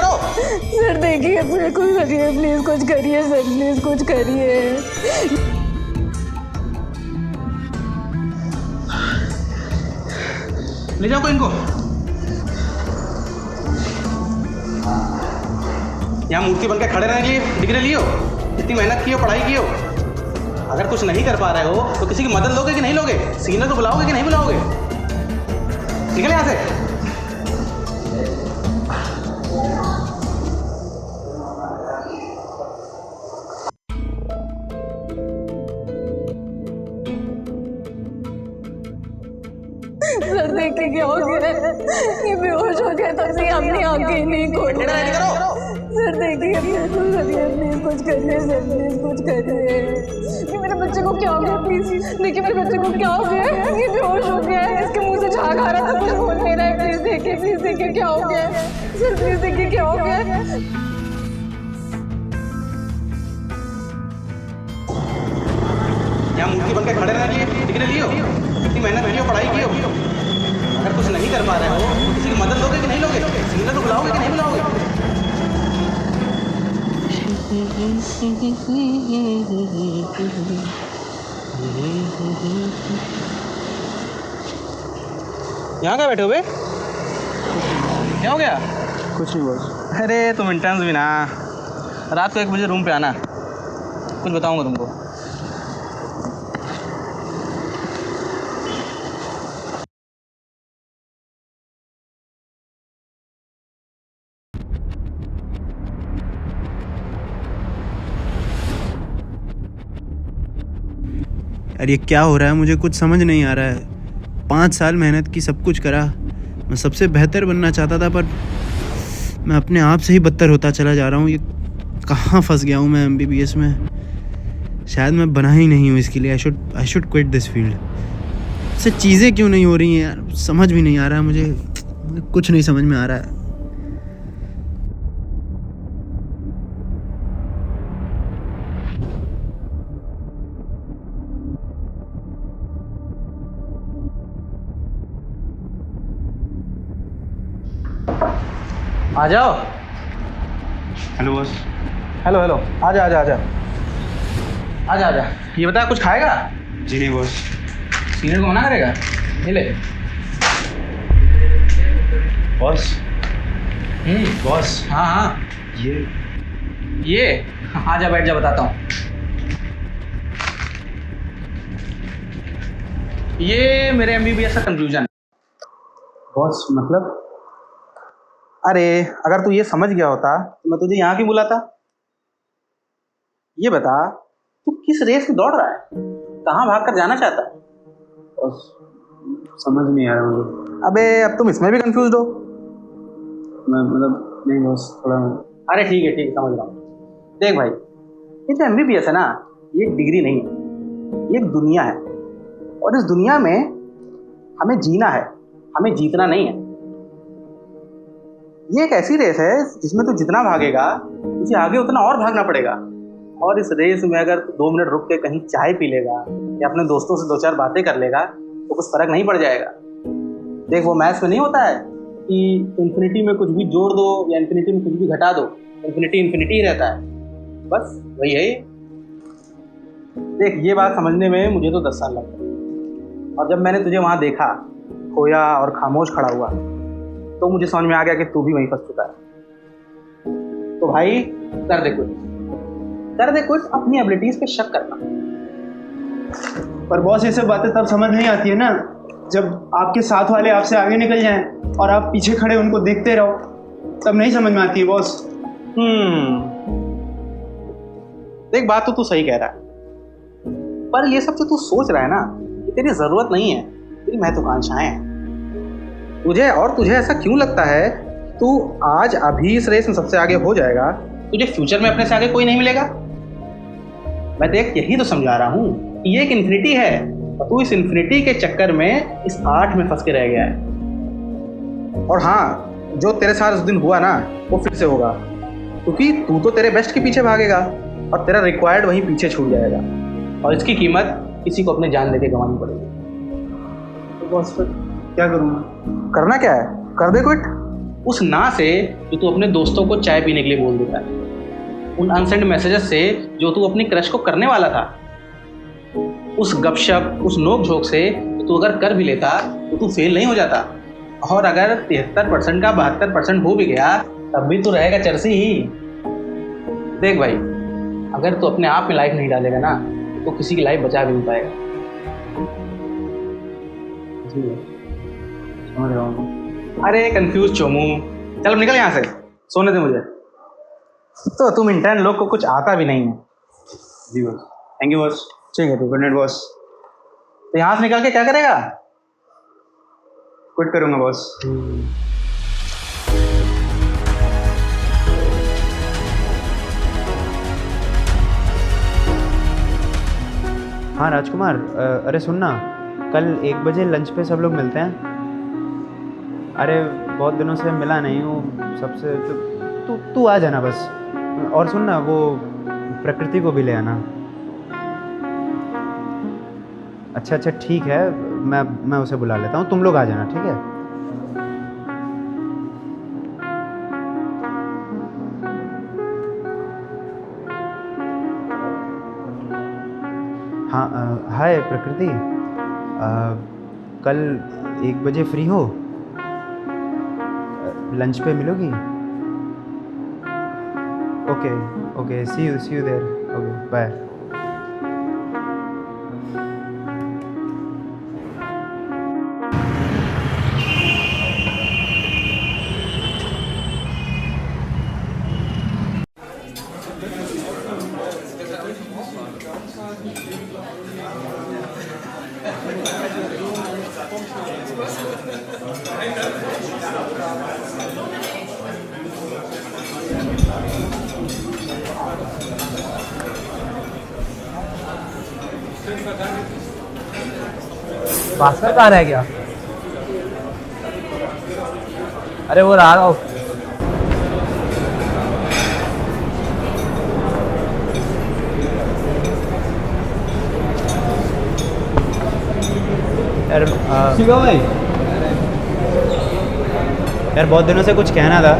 सर देखिए कुछ करिए, प्लीज कुछ करिए सर, प्लीज कुछ करिए। ले जाओ इनको, यहाँ मूर्ति बनकर खड़े रहने के लिए डिग्री लियो, इतनी मेहनत की हो, पढ़ाई की हो। अगर कुछ नहीं कर पा रहे हो तो किसी की मदद लोगे कि नहीं लोगे? सीनियर को बुलाओगे कि नहीं बुलाओगे? निकल यहाँ से। सर देखिए क्या हो गया है, ये बेहोश हो गया तब से अपनी आंखें नहीं खोल रहा है। सर देखिए प्लीज कुछ करिए सर, प्लीज कुछ करिए। ये मेरे बच्चे को क्या हो गया, प्लीज देखिए मेरे बच्चे को क्या हो गया है। ये बेहोश हो गया है, इसके मुंह से झाग आ रहा था, कुछ बोल नहीं रहा है। प्लीज देखिए क्या हो गया है। सर प्लीज देखिए क्या हो गया है। यहाँ मूर्ति बनकर खड़े रहने के लिए डिग्री लियो, इतनी मेहनत की हो, पढ़ाई की हो। अगर कुछ नहीं कर पा रहे हो तो किसी की मदद लोगे कि नहीं लोगे? सीनियर को बुलाओगे कि नहीं बुलाओगे? यहाँ क्या बैठे हो बे? क्या हो गया? कुछ नहीं बस। अरे तुम इंटर्न्स भी ना, रात को 1 बजे रूम पे आना, कुछ बताऊंगा तुमको। यार ये क्या हो रहा है, मुझे कुछ समझ नहीं आ रहा है। 5 साल मेहनत की, सब कुछ करा, मैं सबसे बेहतर बनना चाहता था, पर मैं अपने आप से ही बदतर होता चला जा रहा हूँ। ये कहाँ फंस गया हूँ मैं MBBS में। शायद मैं बना ही नहीं हूँ इसके लिए। I should quit this field. इससे चीज़ें क्यों नहीं हो रही हैं यार, समझ भी नहीं आ रहा है मुझे कुछ नहीं समझ में आ रहा है। आ जाओ। Hello boss. हेलो आजा। ये बता कुछ खाएगा? जी नहीं बॉस। सीनियर को मना करेगा? ये ले बॉस। बॉस। हाँ ये आजा बैठ जा, बताता हूँ। ये मेरे MBBS का कंक्लूजन है। बॉस मतलब? अरे अगर तू ये समझ गया होता तो मैं तुझे यहाँ क्यों बुलाता? ये बता, तू किस रेस में दौड़ रहा है? कहाँ भाग कर जाना चाहता है? समझ नहीं आ रहा मुझे। अबे अब तुम इसमें भी कंफ्यूज हो। मैं मतलब नहीं बॉस, थोड़ा। अरे ठीक है समझ रहा हूँ। देख भाई, ये जो MBBS है ना, ये एक डिग्री नहीं है, ये एक दुनिया है। और इस दुनिया में हमें जीना है, हमें जीतना नहीं है। ये एक ऐसी रेस है जिसमें तू जितना भागेगा तुझे आगे उतना और भागना पड़ेगा। और इस रेस में अगर 2 मिनट रुक के कहीं चाय पी लेगा या अपने दोस्तों से 2-4 बातें कर लेगा तो कुछ फर्क नहीं पड़ जाएगा। देख, वो मैथ्स में नहीं होता है कि इन्फिनिटी में कुछ भी जोड़ दो या इन्फिनिटी में कुछ भी घटा दो, इन्फिनिटी ही रहता है। बस वही है। देख, ये बात समझने में मुझे तो 10 साल लग गए। और जब मैंने तुझे वहाँ देखा खोया और खामोश खड़ा हुआ तो मुझे समझ में आ गया कि तू भी वहीं फंस चुका है। तो भाई कर दे कुछ, अपनी एबिलिटीज पे शक करना। पर बॉस, ये सब बातें तब समझ नहीं आती है ना जब आपके साथ वाले आपसे आगे निकल जाएं और आप पीछे खड़े उनको देखते रहो, तब नहीं समझ में आती है बॉस। देख, बात तो तू सही कह रहा है, पर ये सब जो तू सोच रहा है ना, ये तेरी जरूरत नहीं है, तेरी महत्वाकांक्षाएं हैं। तुझे ऐसा क्यों लगता है तू आज अभी इस रेस में सबसे आगे हो जाएगा, तुझे फ्यूचर में अपने से आगे कोई नहीं मिलेगा? मैं देख यही तो समझा रहा हूँ कि ये एक इन्फिनिटी है और तू इस इन्फिनिटी के चक्कर में इस 8 में फंस के रह गया है। और हाँ, जो तेरे साथ उस दिन हुआ ना वो फिर से होगा, क्योंकि तू तो तेरे बेस्ट के पीछे भागेगा और तेरा रिक्वायर्ड वहीं पीछे छूट जाएगा और इसकी कीमत किसी को अपने जान लेके गंवानी पड़ेगी। तो बॉस फिर क्या करूँगा? करना क्या है, कर दे क्विट। उस ना से जो तू अपने दोस्तों को चाय पीने के लिए बोल देता है, उन अनसेंड मैसेजेस से जो तू अपनी क्रश को करने वाला था, उस गपशप, उस नोक झोंक से तू अगर कर भी लेता तो तू फेल नहीं हो जाता। और अगर 73% का 72% हो भी गया तब भी तू रहेगा चरसी ही। देख भाई, अगर तू अपने आप में लाइफ नहीं डालेगा ना तो किसी की लाइफ बचा भी नहीं पाएगा। समझ रहा हूँ। अरे कंफ्यूज चोमू, चल अब निकल यहाँ से, सोने दे मुझे। तो तुम इंटर्न लोग को कुछ आता भी नहीं है। जी बॉस, थैंक यू बॉस। ठीक है, गुड नाइट बॉस। तो यहाँ से निकल के क्या करेगा? क्विट करूँगा बॉस। हाँ राजकुमार, अरे सुनना, कल 1 बजे लंच पे सब लोग मिलते हैं। अरे बहुत दिनों से मिला नहीं हूँ सबसे, तो तू आ जाना बस। और सुनना, वो प्रकृति को भी ले आना। अच्छा ठीक है, मैं उसे बुला लेता हूँ, तुम लोग आ जाना, ठीक है? हाँ, हाय प्रकृति, कल 1 बजे फ्री हो? लंच पे मिलोगी? Okay, see you there. Okay, bye. Bhaskar कहाँ रह गया? अरे वो रहा हो। शिवा भाई, यार बहुत दिनों से कुछ कहना था।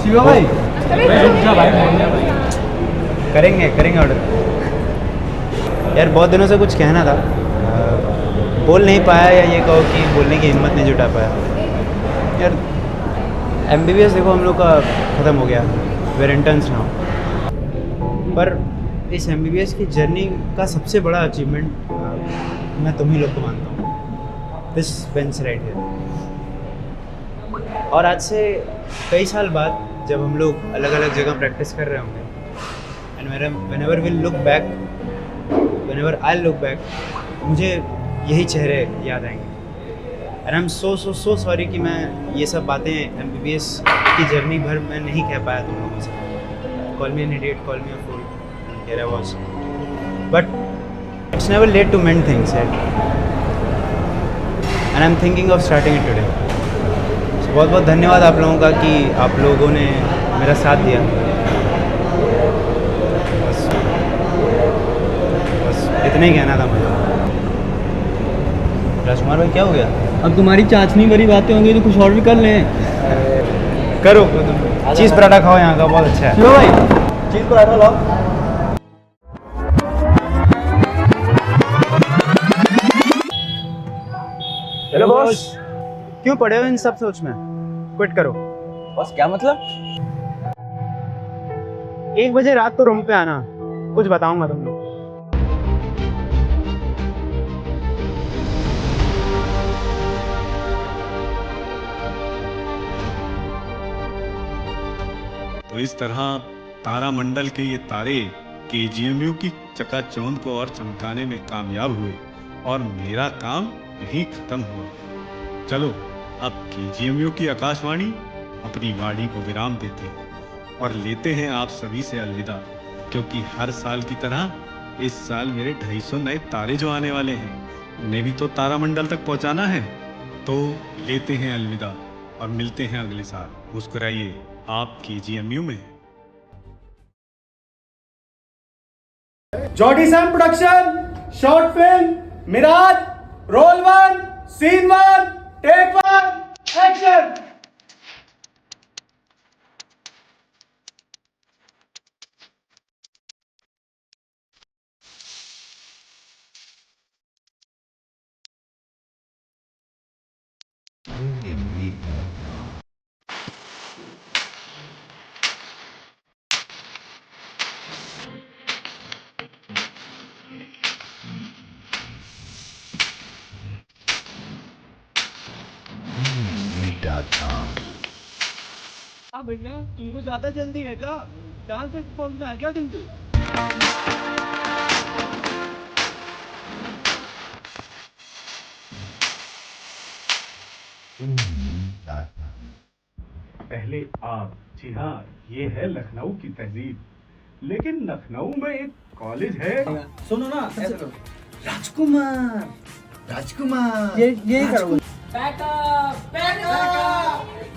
शिवा भाई, करेंगे ऑर्डर। यार बहुत दिनों से कुछ कहना था, बोल नहीं पाया, या ये कहो कि बोलने की हिम्मत नहीं जुटा पाया। यार MBBS देखो हम लोग का ख़त्म हो गया, वेर इंटर्न्स नाउ। पर इस MBBS की जर्नी का सबसे बड़ा अचीवमेंट मैं तुम ही लोग को मानता हूँ, दिस बेंच राइट हियर। और आज से कई साल बाद जब हम लोग अलग अलग जगह प्रैक्टिस कर रहे होंगे and whenever we'll look back, whenever I'll look back, मुझे यही चेहरे याद आएंगे। And I am so sorry कि मैं ये सब बातें MBBS की जर्नी भर मैं नहीं कह पाया तुम लोगों से। Call me an idiot, call me a fool, here I was, but it's never late to mend things and I am thinking of starting it today. बहुत बहुत धन्यवाद आप लोगों का कि आप लोगों ने मेरा साथ दिया। बस इतना ही कहना था मुझे। राजकुमार भाई क्या हो गया? अब तुम्हारी चाशनी भरी बातें होंगी तो कुछ और भी कर लें। करो, चीज़ पराठा खाओ, यहाँ का बहुत अच्छा है। चलो भाई, चीज़ पराठा लाओ। हेलो बॉस, क्यों पड़े हो इन सब सोच में? क्विट करो। बॉस क्या मतलब? 1 बजे रात को रूम पे आना, कुछ बताऊंगा तुम लोग। तो इस तरह तारामंडल के ये तारे KGMU की चकाचौंध को और चमकाने में कामयाब हुए और मेरा काम यहीं खत्म हुआ। चलो अब KGMU की आकाशवाणी अपनी वाणी को विराम देते हैं और लेते हैं आप सभी से अलविदा, क्योंकि हर साल की तरह इस साल मेरे 250 नए तारे जो आने वाले हैं उन्हें भी तो तारामंडल तक पहुंचाना है। तो लेते हैं अलविदा और मिलते हैं अगले साल। मुस्कुराइए आप KGMU में। Jodie Sam production, short film Mirage, roll 1, scene 1, take 1, action. हाँ भैया, तुमको ज्यादा जल्दी है क्या? डांस पे पहुंचना है क्या तुमको? पहले आप, जी हाँ, ये है लखनऊ की तहजीब। लेकिन लखनऊ में एक कॉलेज है। सुनो ना, ऐसे करो। राजकुमार, राजकुमार, ये करो। Backup backup